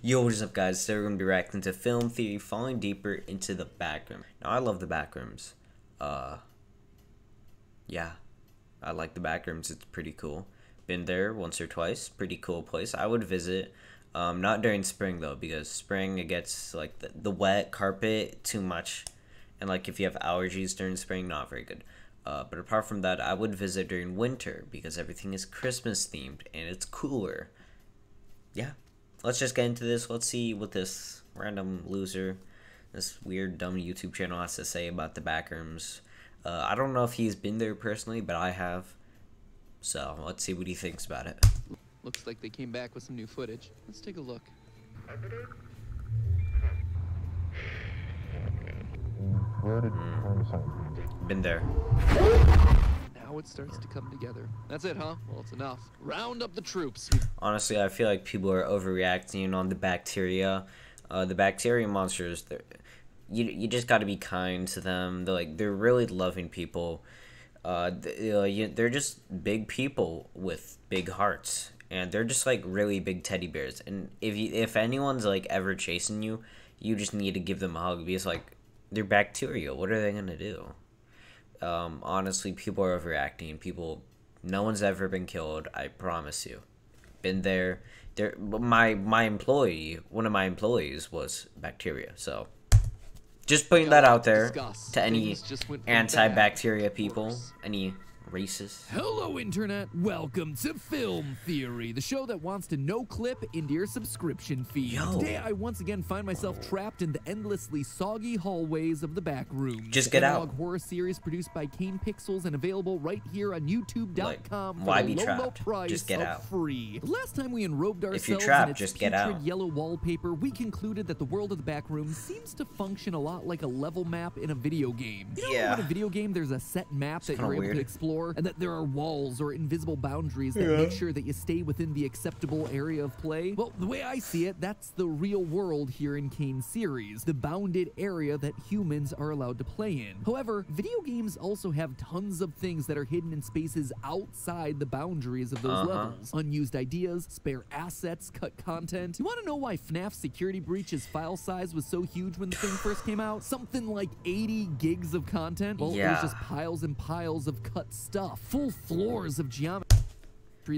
Yo, what is up, guys? Today we're going to be reacting to Film Theory, falling deeper into the Backroom. Now, I love the Backrooms. Yeah, I like the Backrooms. It's pretty cool. Been there once or twice. Pretty cool place. I would visit. Not during spring, though, because spring, it gets, like, the wet carpet, too much. And, like, if you have allergies during spring, not very good. But apart from that, I would visit during winter, because everything is Christmas-themed, and it's cooler. Yeah. Let's just get into this. Let's see what this random loser, this weird, dumb YouTube channel has to say about the Backrooms. I don't know if he's been there personally, but I have. So, let's see what he thinks about it. Looks like they came back with some new footage. Let's take a look. Been there. Now it starts to come together. That's it, huh? Well, it's enough. Round up the troops. Honestly, I feel like people are overreacting on the bacteria. The bacteria monsters, you just got to be kind to them. They're really loving people. They're just big people with big hearts, and they're just like really big teddy bears. And if anyone's like ever chasing you, you just need to give them a hug because like they're bacteria. What are they gonna do? Honestly, people are overreacting. No one's ever been killed. I promise you. Been there. My employee, one of my employees was bacteria. So, just putting that out there to any anti-bacteria people, any racists. Hello, Internet. Welcome to Film Theory, the show that wants to no-clip into your subscription feed. Yo. Today, I once again find myself trapped in the endlessly soggy hallways of the Backrooms. Just get out. Horror series produced by Kane Pixels and available right here on YouTube.com for why the be low trapped? price Just get of out. free. The last time we enrobed ourselves If you're trapped, in its just get putrid out. yellow wallpaper, we concluded that the world of the Backrooms seems to function a lot like a level map in a video game. You know, Yeah. in a video game, there's a set map that you're able weird. to explore, and that there are walls or invisible boundaries that make sure that you stay within the acceptable area of play. Well, the way I see it, that's the real world here in Kane's series, the bounded area that humans are allowed to play in. However, video games also have tons of things that are hidden in spaces outside the boundaries of those levels. Unused ideas, spare assets, cut content. You want to know why FNAF Security Breach's file size was so huge when the thing first came out? Something like 80 gigs of content? Well, Yeah. there's just piles and piles of cut stuff. Full floors of geometry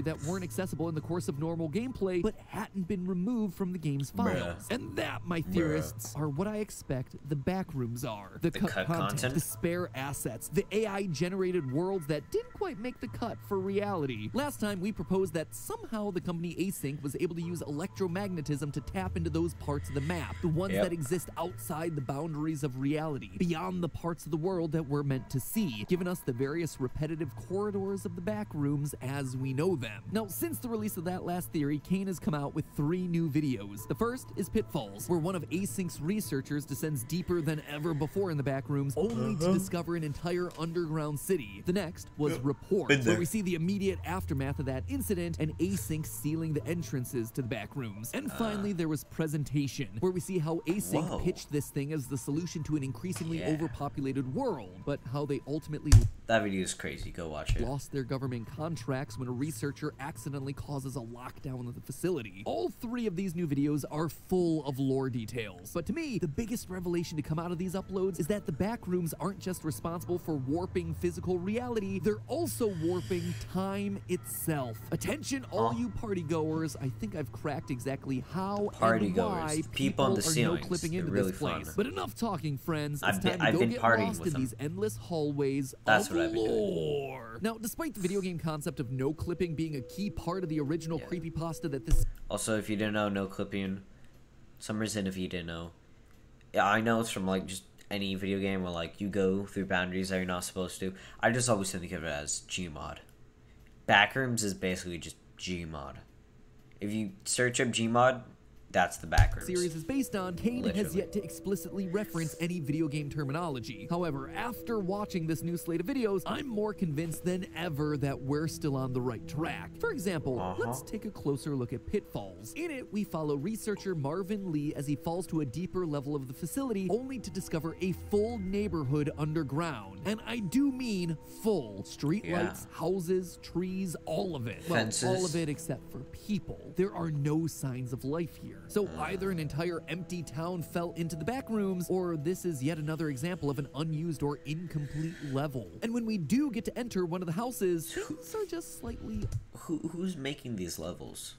that weren't accessible in the course of normal gameplay, but hadn't been removed from the game's files. And that, my theorists, are what I expect the Backrooms are. The cut content, the spare assets, the AI-generated worlds that didn't quite make the cut for reality. Last time, we proposed that somehow the company Async was able to use electromagnetism to tap into those parts of the map, the ones that exist outside the boundaries of reality, beyond the parts of the world that we're meant to see, giving us the various repetitive corridors of the Backrooms as we know them. Now, since the release of that last theory, Kane has come out with 3 new videos. The first is Pitfalls, where one of Async's researchers descends deeper than ever before in the Backrooms, only to discover an entire underground city. The next was Report, where we see the immediate aftermath of that incident and Async sealing the entrances to the Backrooms. And finally, there was Presentation, where we see how Async pitched this thing as the solution to an increasingly overpopulated world, but how they ultimately That video is crazy. Go watch it. lost their government contracts when a researcher accidentally causes a lockdown of the facility. All 3 of these new videos are full of lore details. But to me, the biggest revelation to come out of these uploads is that the Backrooms aren't just responsible for warping physical reality, they're also warping time itself. Attention, all you partygoers, I think I've cracked exactly how and why people on the are ceilings. no-clipping into They're really this place. fun. But enough talking, friends. It's I've time to been go get partying lost with in them. these endless hallways That's of what I've been doing. lore. Now, despite the video game concept of no-clipping being a key part of the original creepypasta that this... Also, if you didn't know, no clipping. Some reason if you didn't know. Yeah, I know it's from like just any video game where like you go through boundaries that you're not supposed to. I just always think of it as Gmod. Backrooms is basically just Gmod. If you search up Gmod, that's the Backrooms. Series is based on, Kane has yet to explicitly reference any video game terminology. However, after watching this new slate of videos, I'm more convinced than ever that we're still on the right track. For example, let's take a closer look at Pitfalls. In it, we follow researcher Marvin Lee as he falls to a deeper level of the facility, only to discover a full neighborhood underground. And I do mean full. Streetlights, houses, trees, all of it. Well, Fences. all of it except for people. There are no signs of life here. So either an entire empty town fell into the back rooms, or this is yet another example of an unused or incomplete level. And when we do get to enter one of the houses, things are just slightly... Who's making these levels?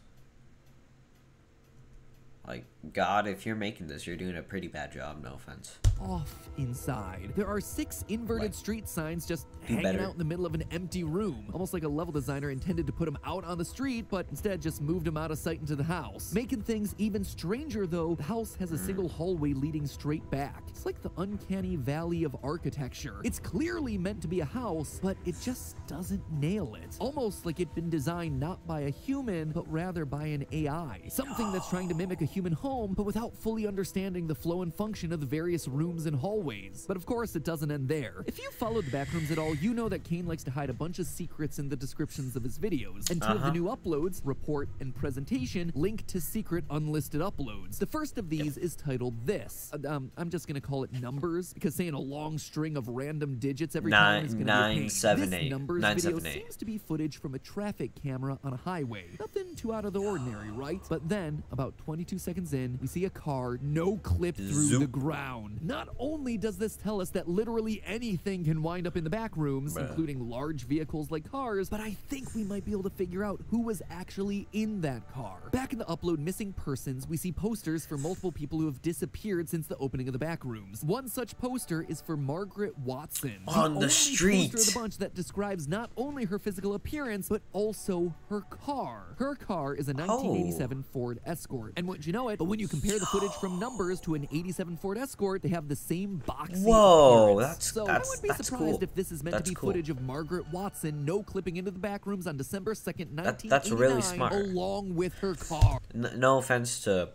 Like, God, if you're making this, you're doing a pretty bad job, no offense. Off inside. There are 6 inverted street signs just hanging out in the middle of an empty room. Almost like a level designer intended to put them out on the street, but instead just moved them out of sight into the house. Making things even stranger, though, the house has a single hallway leading straight back. It's like the uncanny valley of architecture. It's clearly meant to be a house, but it just doesn't nail it. Almost like it'd been designed not by a human, but rather by an AI. Something that's trying to mimic a human home, but without fully understanding the flow and function of the various rooms and hallways. But of course, it doesn't end there. If you followed the Backrooms at all, you know that Kane likes to hide a bunch of secrets in the descriptions of his videos. And 2 of the new uploads, Report and Presentation, link to secret unlisted uploads. The first of these is titled This. I'm just gonna call it Numbers, because saying a long string of random digits every time is gonna be a pain. 978. This Numbers video seems to be footage from a traffic camera on a highway. Nothing too out of the ordinary, right? But then, about 22 seconds in, we see a car no-clip through the ground. Not only does this tell us that literally anything can wind up in the back rooms, including large vehicles like cars, but I think we might be able to figure out who was actually in that car. Back in the upload Missing Persons, we see posters for multiple people who have disappeared since the opening of the back rooms. One such poster is for Margaret Watson. On the street. Poster of the bunch that describes not only her physical appearance, but also her car. Her car is a 1987 Ford Escort. And wouldn't you know it, but when you compare the footage from Numbers to an 87 Ford Escort, they have the same boxy appearance. I wouldn't be surprised if this is meant to be footage of Margaret Watson no-clipping into the back rooms on December 2nd, 1989, that's really smart. along with her car. No offense to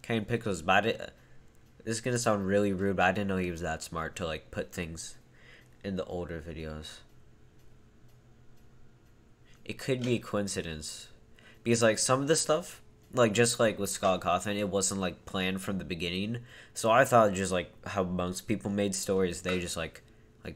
Kane Pickles, but this is gonna sound really rude, but I didn't know he was that smart to like put things in the older videos. It could be a coincidence, because like some of the stuff, like just like with Scott Cawthon, it wasn't like planned from the beginning. So I thought just like how most people made stories, they just like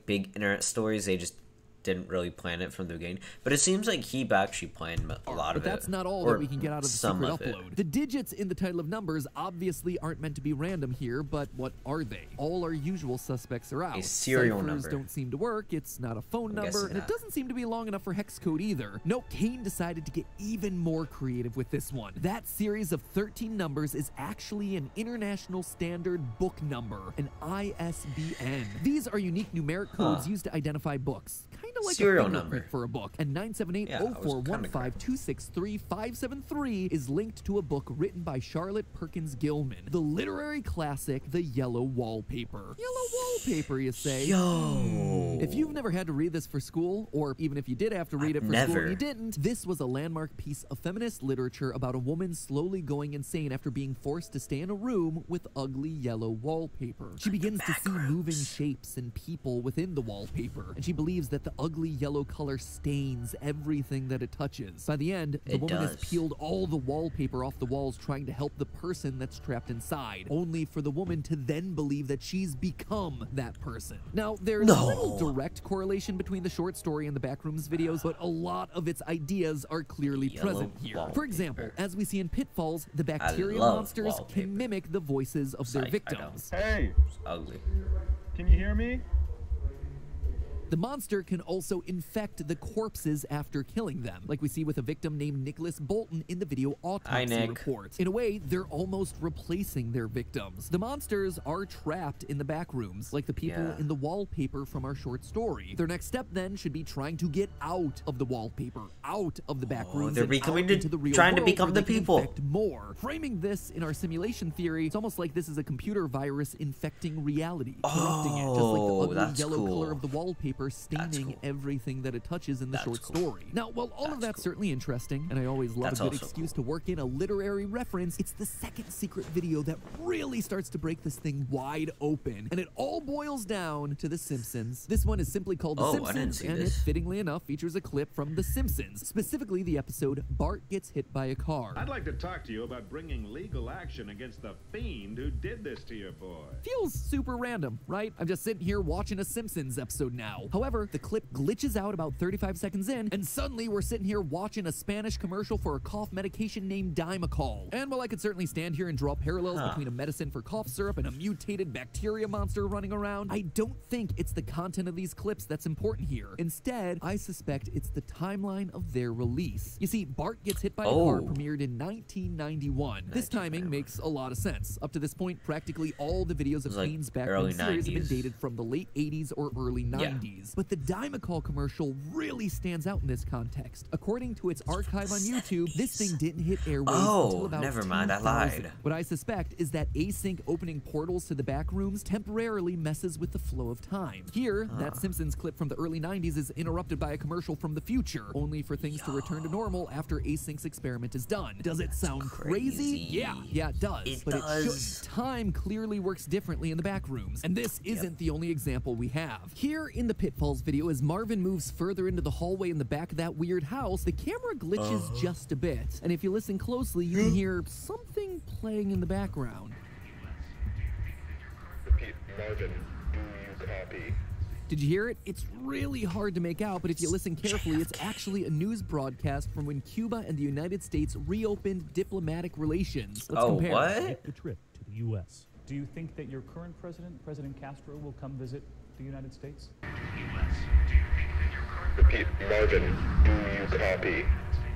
big internet stories, they just didn't really plan it from the beginning. But it seems like he actually planned a lot of it. But that's not all that we can get out of the secret upload. The digits in the title of Numbers obviously aren't meant to be random here, but what are they? All our usual suspects are out. A serial Ciphers number. don't seem to work, it's not a phone number, and it doesn't seem to be long enough for hex code either. Nope, Kane decided to get even more creative with this one. That series of 13 numbers is actually an international standard book number, an ISBN. These are unique numeric codes used to identify books. Kind of like serial a number for a book. And 978-0415263573 is linked to a book written by Charlotte Perkins Gilman, the literary classic The Yellow Wallpaper. Yellow wallpaper, you say? Yo. If you've never had to read this for school, or even if you did have to read it for school and you didn't, this was a landmark piece of feminist literature about a woman slowly going insane after being forced to stay in a room with ugly yellow wallpaper. She begins to see moving shapes and people within the wallpaper, and she believes that the ugly yellow color stains everything that it touches. By the end, the woman has peeled all the wallpaper off the walls trying to help the person that's trapped inside, only for the woman to then believe that she's become that person. Now, there's a little direct correlation between the short story and the Backrooms videos, but a lot of its ideas are clearly present here. For example, as we see in Pitfalls, the bacteria monsters can mimic the voices of their victims. Hey! It's ugly. Can you hear me? The monster can also infect the corpses after killing them, like we see with a victim named Nicholas Bolton in the video autopsy report. In a way, they're almost replacing their victims. The monsters are trapped in the back rooms, like the people in the wallpaper from our short story. Their next step then should be trying to get out of the wallpaper, out of the back rooms, they're becoming into the real trying to become the people. More. Framing this in our simulation theory, it's almost like this is a computer virus infecting reality, corrupting it, just like the ugly yellow color of the wallpaper staining everything that it touches in the short story. Now, while all of that's certainly interesting, and I always love a good excuse to work in a literary reference, it's the second secret video that really starts to break this thing wide open, and it all boils down to The Simpsons. This one is simply called The Simpsons, and it, fittingly enough, features a clip from The Simpsons, specifically the episode Bart Gets Hit by a Car. I'd like to talk to you about bringing legal action against the fiend who did this to your boy. Feels super random, right? I'm just sitting here watching a Simpsons episode now. However, the clip glitches out about 35 seconds in, and suddenly we're sitting here watching a Spanish commercial for a cough medication named Dimacol. And while I could certainly stand here and draw parallels between a medicine for cough syrup and a mutated bacteria monster running around, I don't think it's the content of these clips that's important here. Instead, I suspect it's the timeline of their release. You see, Bart Gets Hit by a Car premiered in 1991. This timing makes a lot of sense. Up to this point, practically all the videos of Kane's Backrooms series have been dated from the late 80s or early 90s. But the Dimacol commercial really stands out in this context. According to its archive on YouTube, this thing didn't hit airwaves until about never mind, I 2000. lied. What I suspect is that async opening portals to the Backrooms temporarily messes with the flow of time. Here, that Simpsons clip from the early 90s is interrupted by a commercial from the future, only for things to return to normal after Async's experiment is done. Does it sound crazy? Yeah, it does. It should. Time clearly works differently in the Backrooms, and this isn't the only example we have. Here in the Pitfalls video, as Marvin moves further into the hallway in the back of that weird house, the camera glitches just a bit, and if you listen closely, you can hear something playing in the background. Repeat, Marvin, do you copy? Did you hear it? It's really hard to make out, but if you listen carefully, it's actually a news broadcast from when Cuba and the United States reopened diplomatic relations. Let's compare. What? Make the trip to the U.S. Do you think that your current president, President Castro, will come visit the United States? Repeat, Marvin, do you copy?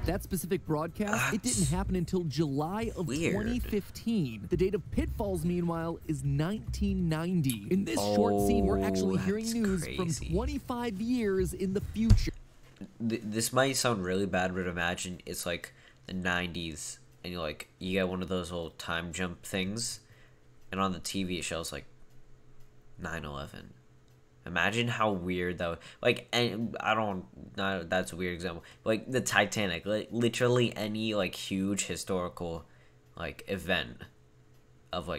That specific broadcast, it didn't happen until July of 2015. The date of Pitfalls, meanwhile, is 1990. In this short scene, we're actually hearing news from 25 years in the future. This might sound really bad, but imagine it's like the 90s, and you get one of those little time jump things, and on the TV it shows like 9/11. Imagine how weird that would, and that's a weird example. Like the Titanic, literally any huge historical event of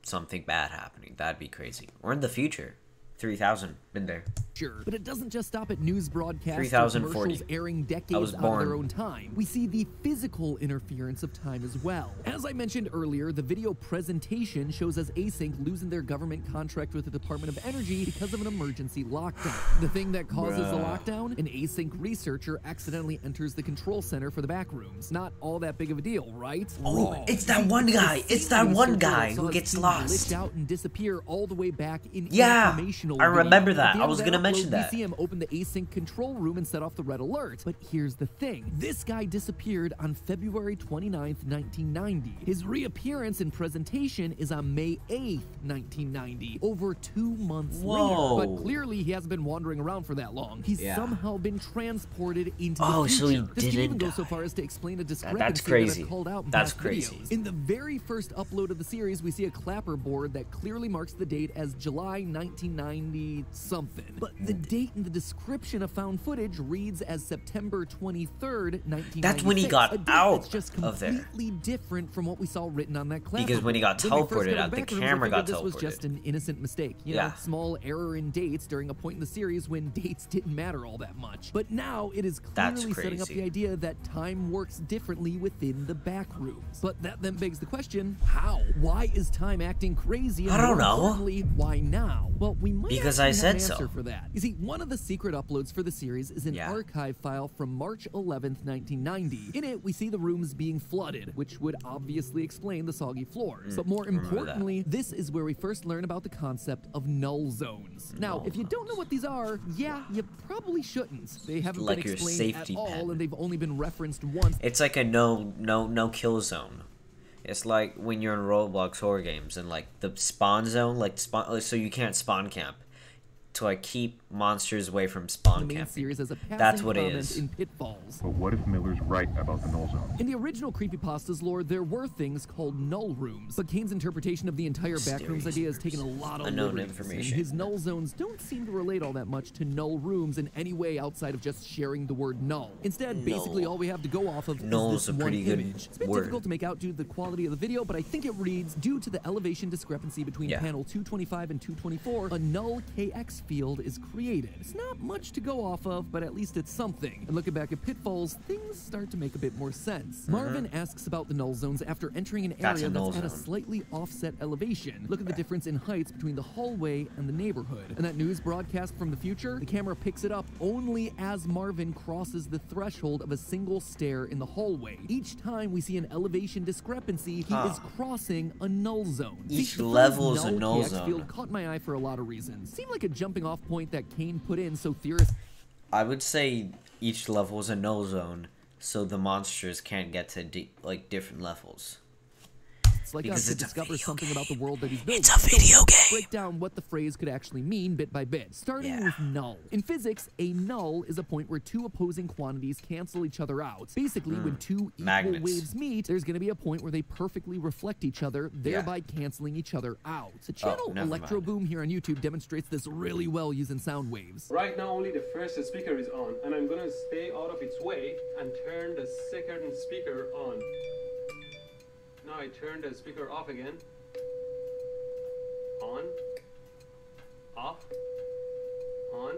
something bad happening. That'd be crazy. Or in the future. 3000, been there. Sure, but it doesn't just stop at news broadcasts 3040. or commercials airing decades out of their own time. We see the physical interference of time as well. As I mentioned earlier, the video presentation shows us Async losing their government contract with the Department of Energy because of an emergency lockdown. The thing that causes the lockdown? An Async researcher accidentally enters the control center for the Backrooms. Not all that big of a deal, right? Oh, it's that one guy. It's that one guy who gets lost. Glitch out and disappear all the way back in informational I remember that. I was gonna mention that. We see him open the async control room and set off the red alert. But here's the thing. This guy disappeared on February 29th, 1990. His reappearance and presentation is on May 8th, 1990. Over 2 months later. But clearly he hasn't been wandering around for that long. He's somehow been transported into the future. So he this can even go die. so far as to explain a discrepancy That's crazy. that I've called out in That's past crazy. videos. In the very first upload of the series, we see a clapper board that clearly marks the date as July 1990 something. But the date in the description of found footage reads as September 23rd, 1996. That's when he got out that's just of there. completely different from what we saw written on that clapper Because when he got board. When we first teleported got out, the to Backrooms, camera we got figured this was teleported. just an innocent mistake. You know, small error in dates during a point in the series when dates didn't matter all that much. But now it is clearly setting up the idea that time works differently within the Backrooms. But that then begs the question, how? Why is time acting crazy? And I don't more know. importantly, why now? Well, we might Because actually I said have an answer so. for that. You see, one of the secret uploads for the series is an archive file from March 11th, 1990. In it, we see the rooms being flooded, which would obviously explain the soggy floors. But more importantly, this is where we first learn about the concept of null zones. Now, if you don't know what these are, you probably shouldn't. They haven't been your explained safety at all, pen. and they've only been referenced once. It's like a no kill zone. It's like when you're in Roblox horror games and the spawn zone, so you can't spawn camp. To keep monsters away from spawn the main camping. series as a passing That's what it comment is. in Pitfalls. But what if Miller's right about the null zone? In the original Creepypasta's lore, there were things called null rooms, but Kane's interpretation of the entire Backrooms idea has taken a lot of Unknown liberties, information. and his null zones don't seem to relate all that much to null rooms in any way outside of just sharing the word null. Instead, basically all we have to go off of Null's is this a one pretty good image. It's a bit word. difficult to make out due to the quality of the video, but I think it reads, due to the elevation discrepancy between panel 225 and 224, a null KX field is created. It's not much to go off of, but at least it's something. And looking back at Pitfalls, things start to make a bit more sense. Marvin asks about the null zones after entering an area that's at a slightly offset elevation. Look at the difference in heights between the hallway and the neighborhood. And that news broadcast from the future, the camera picks it up only as Marvin crosses the threshold of a single stair in the hallway. Each time we see an elevation discrepancy, he is crossing a null zone. Each level is a null KX zone. Field caught my eye for a lot of reasons. Seemed like a jumping off point that Kane put in so theorists I would say each level is a null zone, so the monsters can't get to different levels. like because us to discover something about the world that he's building. It's a video game. Break down what the phrase could actually mean bit by bit, starting with null. In physics, a null is a point where two opposing quantities cancel each other out. Basically, when two equal waves meet, there's going to be a point where they perfectly reflect each other, thereby canceling each other out. The channel Electro Boom here on YouTube demonstrates this really well using sound waves. Right now, only the first speaker is on, and I'm gonna stay out of its way and turn the second speaker on. Now I turn the speaker off again. On. Off. On.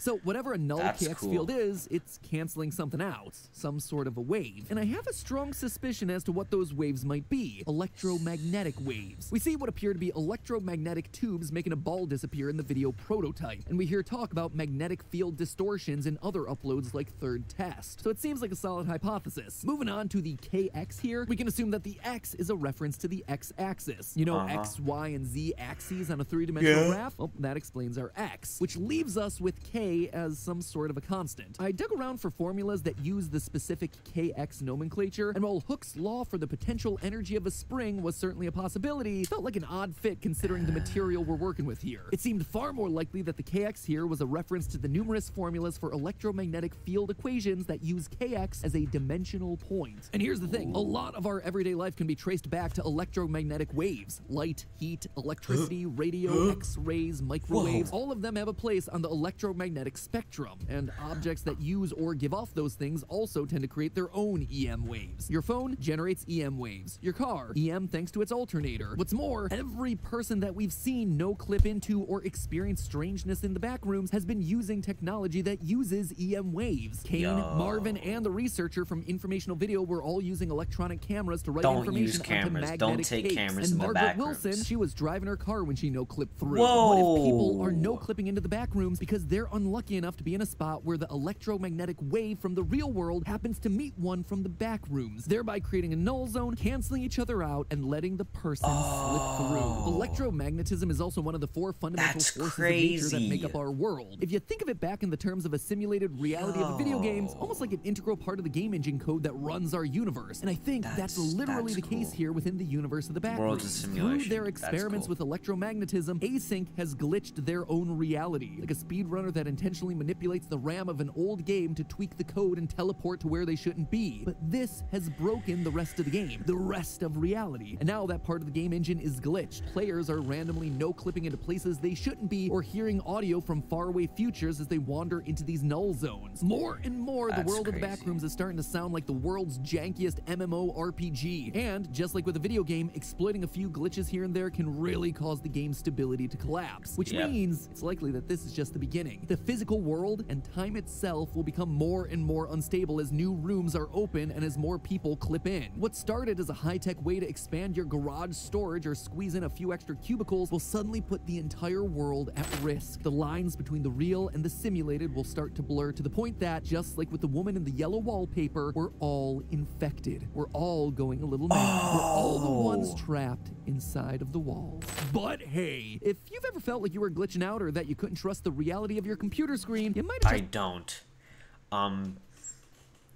So whatever a null KX field is, it's canceling something out, some sort of a wave. And I have a strong suspicion as to what those waves might be. Electromagnetic waves. We see what appear to be electromagnetic tubes making a ball disappear in the video prototype. And we hear talk about magnetic field distortions in other uploads like Third Test. So it seems like a solid hypothesis. Moving on to the KX here, we can assume that the X is a reference to the X-axis. You know, X, Y, and Z axes on a three-dimensional graph? Well, that explains our X, which leaves us with K as some sort of a constant. I dug around for formulas that use the specific KX nomenclature, and while Hooke's law for the potential energy of a spring was certainly a possibility, it felt like an odd fit considering the material we're working with here. It seemed far more likely that the KX here was a reference to the numerous formulas for electromagnetic field equations that use KX as a dimensional point. And here's the thing, a lot of our everyday life can be traced back to electromagnetic waves. Light, heat, electricity, radio, X-rays, microwaves, all of them have a place on the electromagnetic spectrum, and objects that use or give off those things also tend to create their own EM waves. Your phone generates EM waves. Your car, EM thanks to its alternator. What's more, every person that we've seen no clip into or experience strangeness in the Backrooms has been using technology that uses EM waves. Kane, Marvin, and the researcher from Informational Video were all using electronic cameras to write information onto magnetic Don't take tapes. cameras And in the Margaret Backrooms. Wilson, she was driving her car when she no-clipped through. Whoa. What if people are no-clipping into the Backrooms because they're unlucky enough to be in a spot where the electromagnetic wave from the real world happens to meet one from the Backrooms, thereby creating a null zone, canceling each other out, and letting the person slip through. Electromagnetism is also one of the four fundamental forces of nature that make up our world. If you think of it back in the terms of a simulated reality of a video game, it's almost like an integral part of the game engine code that runs our universe. And I think that's literally the case here within the universe of the Backrooms. Through their experiments with electromagnetism, Async has glitched their own reality, like a speedrunner that intentionally manipulates the RAM of an old game to tweak the code and teleport to where they shouldn't be. But this has broken the rest of the game, the rest of reality. And now that part of the game engine is glitched. Players are randomly no-clipping into places they shouldn't be or hearing audio from faraway futures as they wander into these null zones. More and more, the world of the Backrooms is starting to sound like the world's jankiest MMORPG. And just like with a video game, exploiting a few glitches here and there can really cause the game's stability to collapse, which means it's likely that this is just the beginning. The physical world and time itself will become more and more unstable as new rooms are open and as more people clip in. What started as a high-tech way to expand your garage storage or squeeze in a few extra cubicles will suddenly put the entire world at risk. The lines between the real and the simulated will start to blur to the point that, just like with the woman in the yellow wallpaper, we're all infected. We're all going a little mad. We're all the ones trapped inside of the walls. But hey, if you've ever felt like you were glitching out or that you couldn't trust the reality of your computer screen, you might have I don't.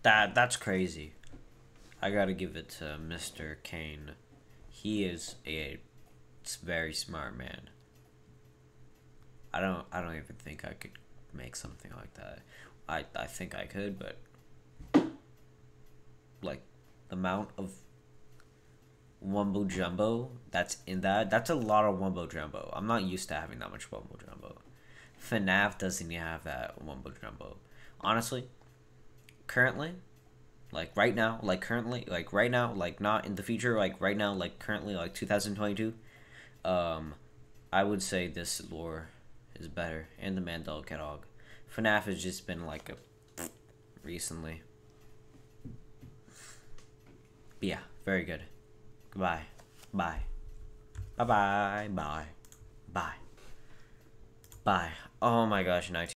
That's crazy. I gotta give it to Mr. Kane. He is a very smart man. I don't even think I could make something like that. I think I could, but like the amount of wumbo jumbo that's in that's a lot of wumbo jumbo. I'm not used to having that much wumbo jumbo. FNAF doesn't even have that wumbo jumbo. Honestly, currently, like right now, like not in the future, like right now, like currently, like 2022, I would say this lore is better, and the Mandela catalog. FNAF has just been like a recently. But yeah, very good. Goodbye. Bye. Bye bye. Bye. Bye. Bye. Oh my gosh, 19.